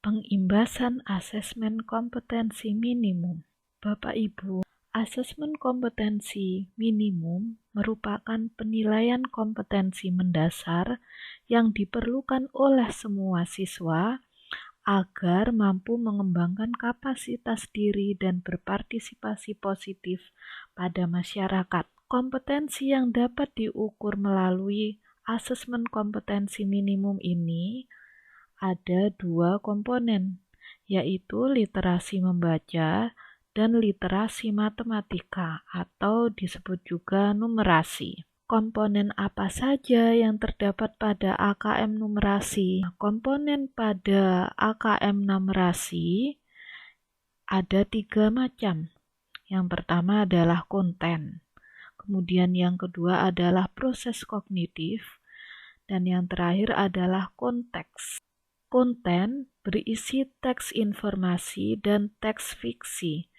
Pengimbasan asesmen kompetensi minimum. Bapak Ibu, asesmen kompetensi minimum merupakan penilaian kompetensi mendasar yang diperlukan oleh semua siswa agar mampu mengembangkan kapasitas diri dan berpartisipasi positif pada masyarakat. Kompetensi yang dapat diukur melalui asesmen kompetensi minimum ini ada dua komponen, yaitu literasi membaca dan literasi matematika atau disebut juga numerasi. Komponen apa saja yang terdapat pada AKM numerasi? Komponen pada AKM numerasi ada 3 macam. Yang pertama adalah konten, kemudian yang kedua adalah proses kognitif, dan yang terakhir adalah konteks. Konten berisi teks informasi dan teks fiksi.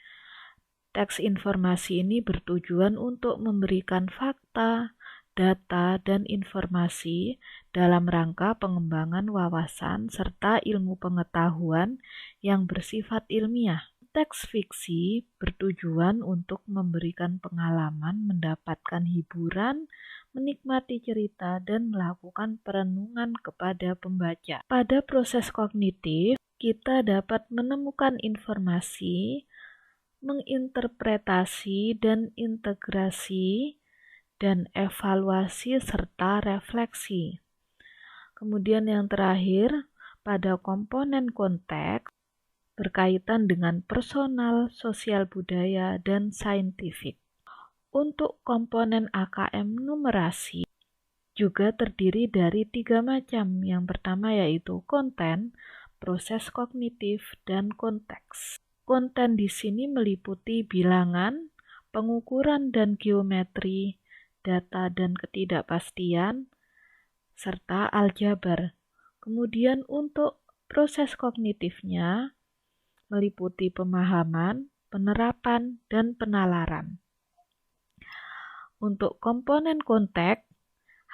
Teks informasi ini bertujuan untuk memberikan fakta, data, dan informasi dalam rangka pengembangan wawasan serta ilmu pengetahuan yang bersifat ilmiah. Teks fiksi bertujuan untuk memberikan pengalaman, mendapatkan hiburan, menikmati cerita, dan melakukan perenungan kepada pembaca. Pada proses kognitif, kita dapat menemukan informasi, menginterpretasi dan integrasi, dan evaluasi serta refleksi. Kemudian yang terakhir, pada komponen konteks, berkaitan dengan personal, sosial budaya, dan saintifik. Untuk komponen AKM numerasi juga terdiri dari 3 macam. Yang pertama yaitu konten, proses kognitif, dan konteks. Konten di sini meliputi bilangan, pengukuran dan geometri, data dan ketidakpastian, serta aljabar. Kemudian untuk proses kognitifnya meliputi pemahaman, penerapan, dan penalaran. Untuk komponen konteks,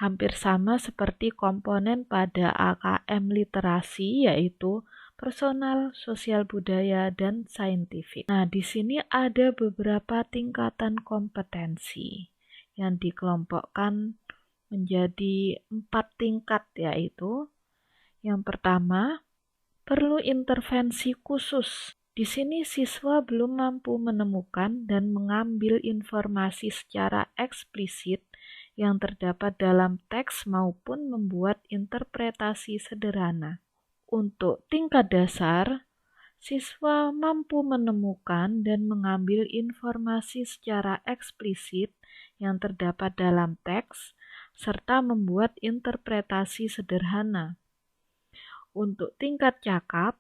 hampir sama seperti komponen pada AKM literasi, yaitu personal, sosial budaya, dan saintifik. Nah, di sini ada beberapa tingkatan kompetensi yang dikelompokkan menjadi 4 tingkat, yaitu yang pertama, perlu intervensi khusus. Di sini siswa belum mampu menemukan dan mengambil informasi secara eksplisit yang terdapat dalam teks maupun membuat interpretasi sederhana. Untuk tingkat dasar, siswa mampu menemukan dan mengambil informasi secara eksplisit yang terdapat dalam teks serta membuat interpretasi sederhana. Untuk tingkat cakap,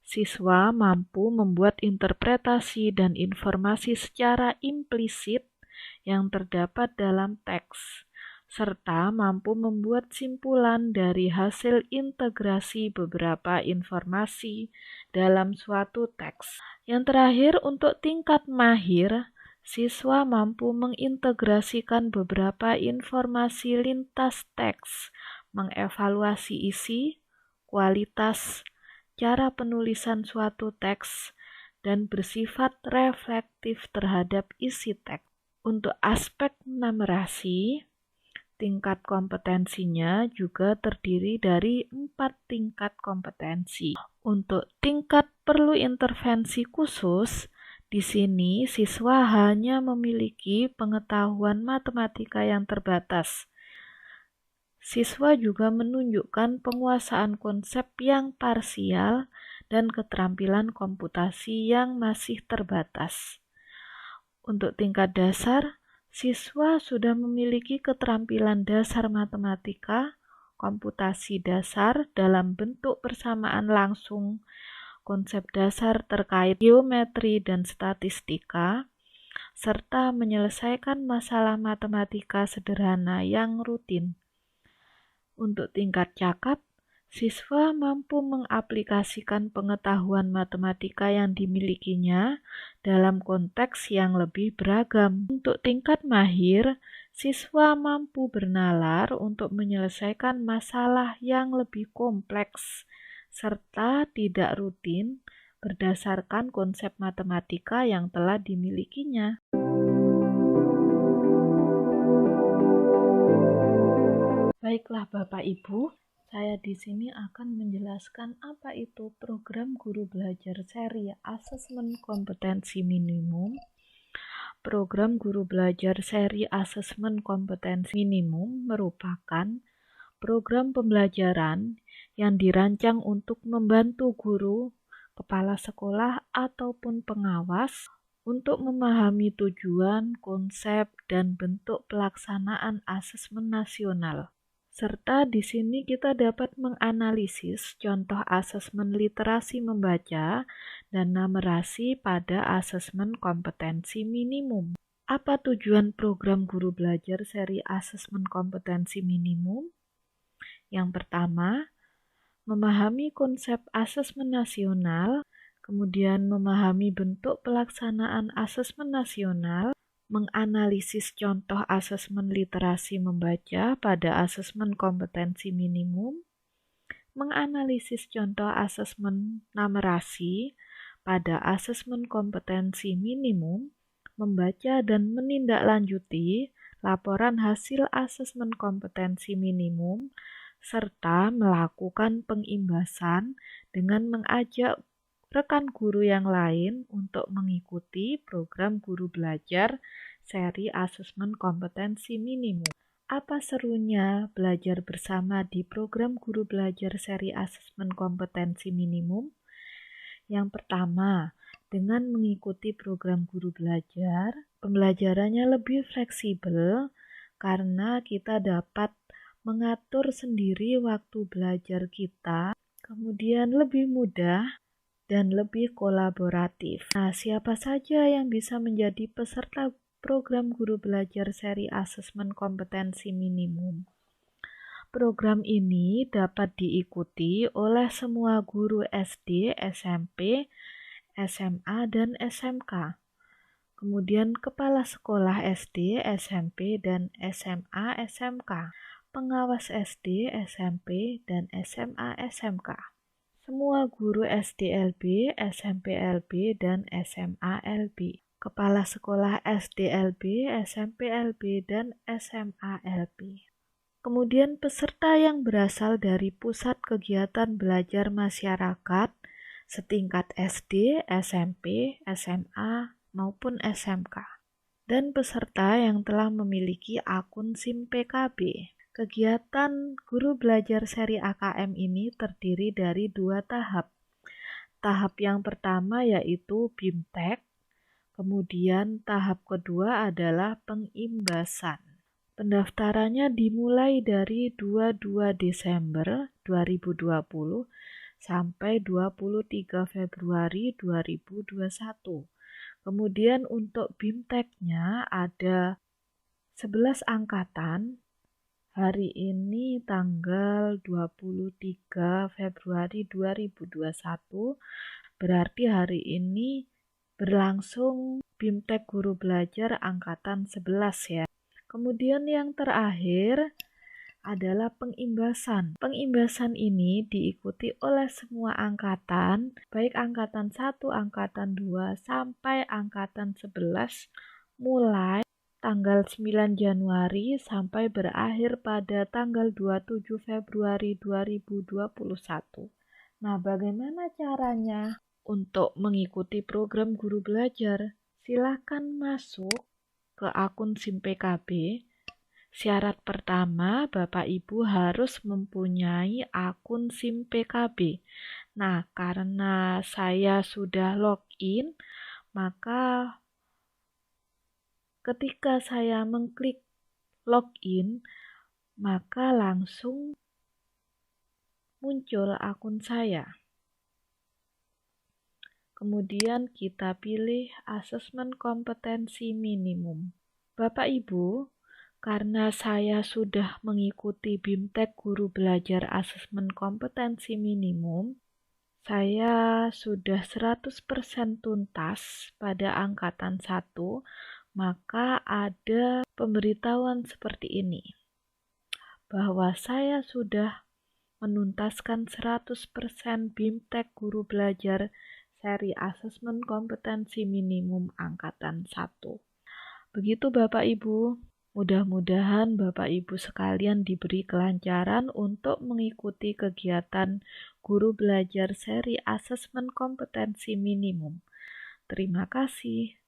siswa mampu membuat interpretasi dan informasi secara implisit yang terdapat dalam teks, serta mampu membuat simpulan dari hasil integrasi beberapa informasi dalam suatu teks. Yang terakhir, untuk tingkat mahir, siswa mampu mengintegrasikan beberapa informasi lintas teks, mengevaluasi isi, kualitas, cara penulisan suatu teks, dan bersifat reflektif terhadap isi teks. Untuk aspek numerasi, tingkat kompetensinya juga terdiri dari 4 tingkat kompetensi. Untuk tingkat perlu intervensi khusus, di sini siswa hanya memiliki pengetahuan matematika yang terbatas. Siswa juga menunjukkan penguasaan konsep yang parsial dan keterampilan komputasi yang masih terbatas. Untuk tingkat dasar, siswa sudah memiliki keterampilan dasar matematika, komputasi dasar dalam bentuk persamaan langsung, konsep dasar terkait geometri dan statistika, serta menyelesaikan masalah matematika sederhana yang rutin. Untuk tingkat cakap, siswa mampu mengaplikasikan pengetahuan matematika yang dimilikinya dalam konteks yang lebih beragam. Untuk tingkat mahir, siswa mampu bernalar untuk menyelesaikan masalah yang lebih kompleks, serta tidak rutin berdasarkan konsep matematika yang telah dimilikinya. Baiklah Bapak Ibu, saya di sini akan menjelaskan apa itu program guru belajar seri asesmen kompetensi minimum. Program guru belajar seri asesmen kompetensi minimum merupakan program pembelajaran yang dirancang untuk membantu guru, kepala sekolah, ataupun pengawas untuk memahami tujuan, konsep, dan bentuk pelaksanaan asesmen nasional. Serta di sini kita dapat menganalisis contoh asesmen literasi membaca dan numerasi pada asesmen kompetensi minimum. Apa tujuan program guru belajar seri asesmen kompetensi minimum? Yang pertama, memahami konsep asesmen nasional, kemudian memahami bentuk pelaksanaan asesmen nasional, menganalisis contoh asesmen literasi membaca pada asesmen kompetensi minimum, menganalisis contoh asesmen numerasi pada asesmen kompetensi minimum, membaca dan menindaklanjuti laporan hasil asesmen kompetensi minimum, serta melakukan pengimbasan dengan mengajak rekan guru yang lain untuk mengikuti program guru belajar seri asesmen kompetensi minimum. Apa serunya belajar bersama di program guru belajar seri asesmen kompetensi minimum? Yang pertama, dengan mengikuti program guru belajar, pembelajarannya lebih fleksibel karena kita dapat mengatur sendiri waktu belajar kita, kemudian lebih mudah dan lebih kolaboratif. Nah, siapa saja yang bisa menjadi peserta program guru belajar seri asesmen kompetensi minimum? Program ini dapat diikuti oleh semua guru SD, SMP, SMA, dan SMK. Kemudian kepala sekolah SD, SMP, dan SMA, SMK, pengawas SD, SMP, dan SMA, SMK. Semua guru SDLB, SMPLB, dan SMALB, kepala sekolah SDLB, SMPLB, dan SMALB. Kemudian peserta yang berasal dari pusat kegiatan belajar masyarakat setingkat SD, SMP, SMA, maupun SMK. Dan peserta yang telah memiliki akun SIM PKB. Kegiatan guru belajar seri AKM ini terdiri dari 2 tahap. Tahap yang pertama yaitu BIMTEK, kemudian tahap kedua adalah pengimbasan. Pendaftarannya dimulai dari 22 Desember 2020 sampai 23 Februari 2021. Kemudian untuk BIMTEK-nya ada 11 angkatan. Hari ini tanggal 23 Februari 2021, berarti hari ini berlangsung BIMTEK Guru Belajar Angkatan 11 ya. Kemudian yang terakhir adalah pengimbasan. Pengimbasan ini diikuti oleh semua angkatan, baik angkatan 1, angkatan 2, sampai angkatan 11, mulai tanggal 9 Januari sampai berakhir pada tanggal 27 Februari 2021. Nah, bagaimana caranya untuk mengikuti program guru belajar? Silakan masuk ke akun SIM PKB. Syarat pertama, Bapak Ibu harus mempunyai akun SIM PKB. Nah, karena saya sudah login, maka ketika saya mengklik login, maka langsung muncul akun saya. Kemudian kita pilih asesmen kompetensi minimum. Bapak Ibu, karena saya sudah mengikuti BIMTEK Guru Belajar Asesmen Kompetensi Minimum, saya sudah 100% tuntas pada angkatan 1, maka ada pemberitahuan seperti ini, bahwa saya sudah menuntaskan 100% BIMTEK Guru Belajar seri Asesmen Kompetensi Minimum Angkatan 1. Begitu Bapak Ibu, mudah-mudahan Bapak Ibu sekalian diberi kelancaran untuk mengikuti kegiatan Guru Belajar seri Asesmen Kompetensi Minimum. Terima kasih.